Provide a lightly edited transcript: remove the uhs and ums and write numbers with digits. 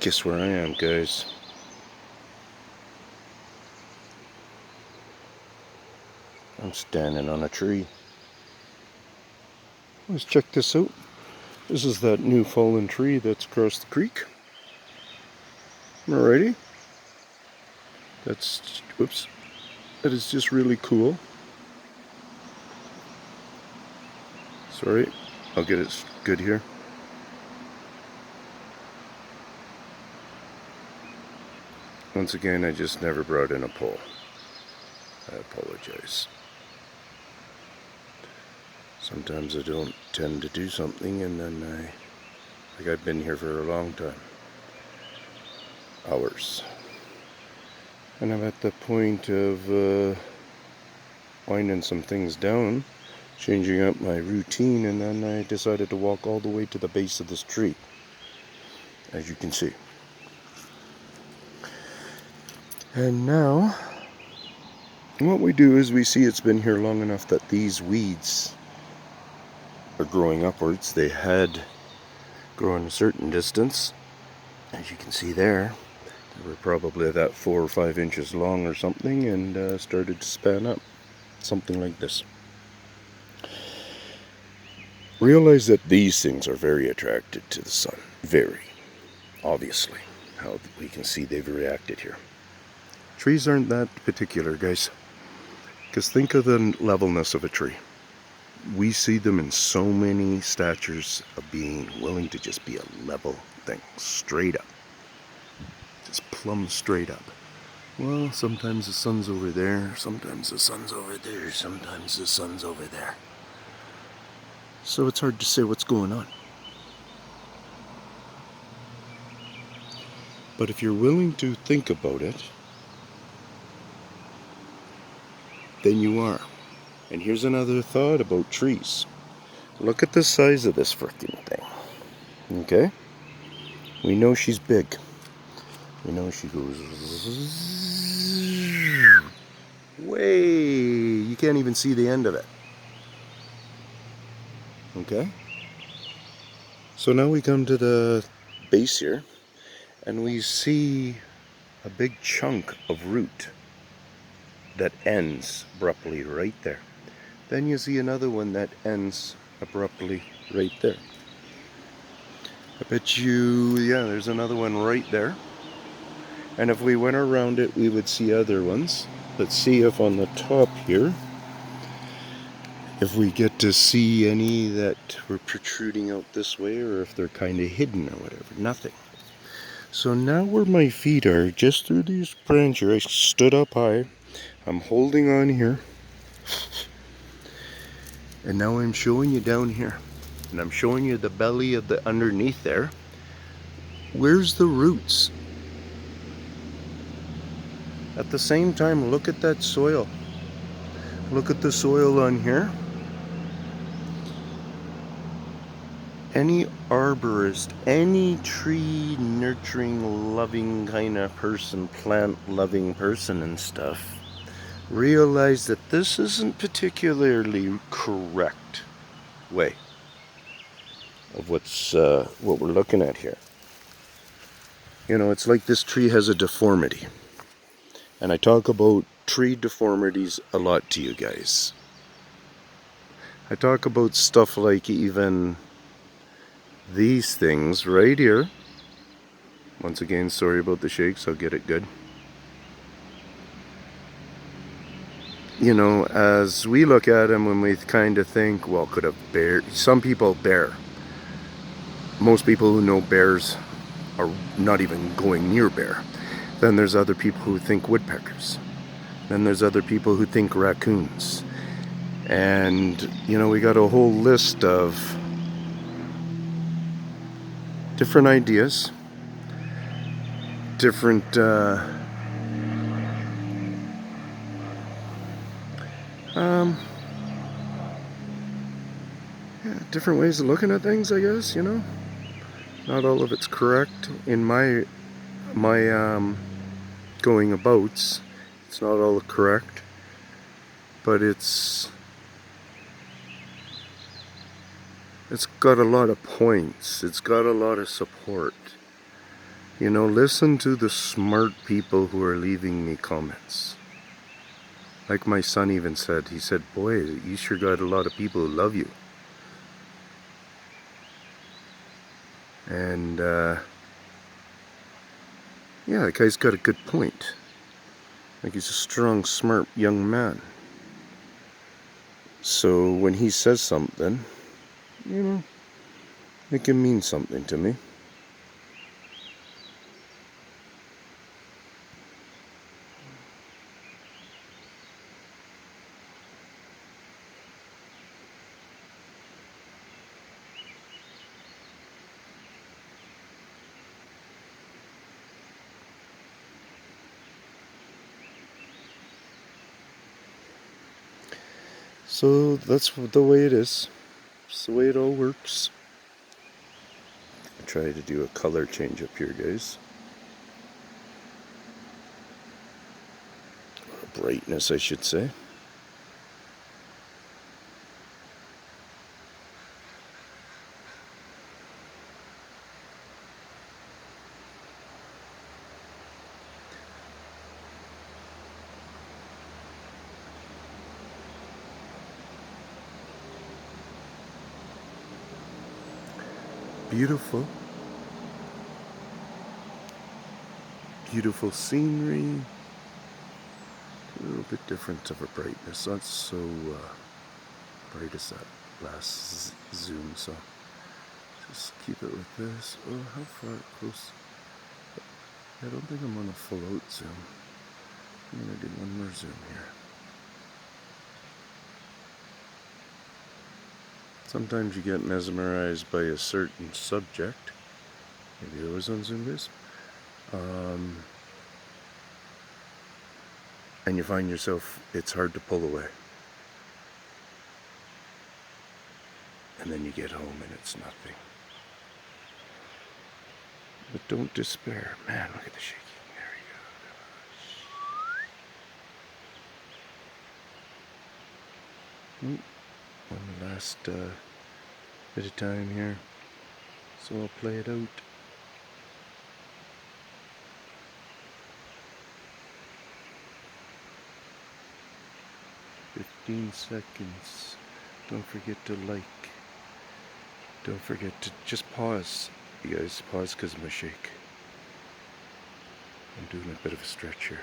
Guess where I am, guys? I'm standing on a tree. Let's check this out. This is that new fallen tree that's across the creek. Alrighty. Whoops. That is just really cool. Sorry, I'll get it good here. Once again, I just never brought in a pole. I apologize. Sometimes I don't tend to do something and then I've been here for a long time. Hours. And I'm at the point of winding some things down, changing up my routine, and then I decided to walk all the way to the base of this tree, as you can see. And now, what we do is we see it's been here long enough that these weeds are growing upwards. They had grown a certain distance, as you can see there. They were probably that 4 or 5 inches long or something, and started to span up, something like this. Realize that these things are very attracted to the sun. Very. Obviously. How we can see they've reacted here. Trees aren't that particular, guys. Because think of the levelness of a tree. We see them in so many statures of being willing to just be a level thing. Straight up. Just plumb straight up. Well, sometimes the sun's over there. Sometimes the sun's over there. Sometimes the sun's over there. So it's hard to say what's going on. But if you're willing to think about it, then you are. And here's another thought about trees. Look at the size of this frickin' thing. Okay? We know she's big. We know she goes way. You can't even see the end of it. Okay? So now we come to the base here, and we see a big chunk of root that ends abruptly right there. Then you see another one that ends abruptly right there. I bet you, yeah, there's another one right there. And if we went around it, we would see other ones. Let's see if on the top here, if we get to see any that were protruding out this way, or if they're kind of hidden or whatever. Nothing. So now where my feet are, just through these branches, I stood up high. I'm holding on here. And now I'm showing you down here. And I'm showing you the belly of the underneath there. Where's the roots? At the same time, look at that soil. Look at the soil on here. Any arborist, any tree nurturing, loving kind of person, plant loving person and stuff, realize that this isn't particularly correct way of what we're looking at here. You know, it's like this tree has a deformity. And I talk about tree deformities a lot to you guys. I talk about stuff like even these things right here. Once again, sorry about the shakes, I'll get it good. You know, as we look at them, when we kind of think, well, could a bear, some people bear. Most people who know bears are not even going near bear. Then there's other people who think woodpeckers. Then there's other people who think raccoons. And, you know, we got a whole list of different ideas, different different ways of looking at things, I guess, you know. Not all of it's correct in my going abouts. It's not all correct, but it's got a lot of points. It's got a lot of support. Listen to the smart people who are leaving me comments. Like my son even said, he said, boy, you sure got a lot of people who love you. And, yeah, that guy's got a good point. Like, he's a strong, smart young man. So when he says something, it can mean something to me. So that's the way it is. It's the way it all works. I'll try to do a color change up here, guys. Or brightness, I should say. Beautiful. Beautiful scenery. A little bit different of a brightness. Not so bright as that last zoom, so just keep it with this. Oh, how far close? I don't think I'm on a full out zoom. I'm gonna do one more zoom here. Sometimes you get mesmerized by a certain subject. Maybe it was on zoom this. And you find yourself, it's hard to pull away. And then you get home and it's nothing. But don't despair. Man, look at the shaking. There we go. One last bit of time here. So I'll play it out. 15 seconds. Don't forget to like. Don't forget to just pause. You guys pause because of my shake. I'm doing a bit of a stretch here.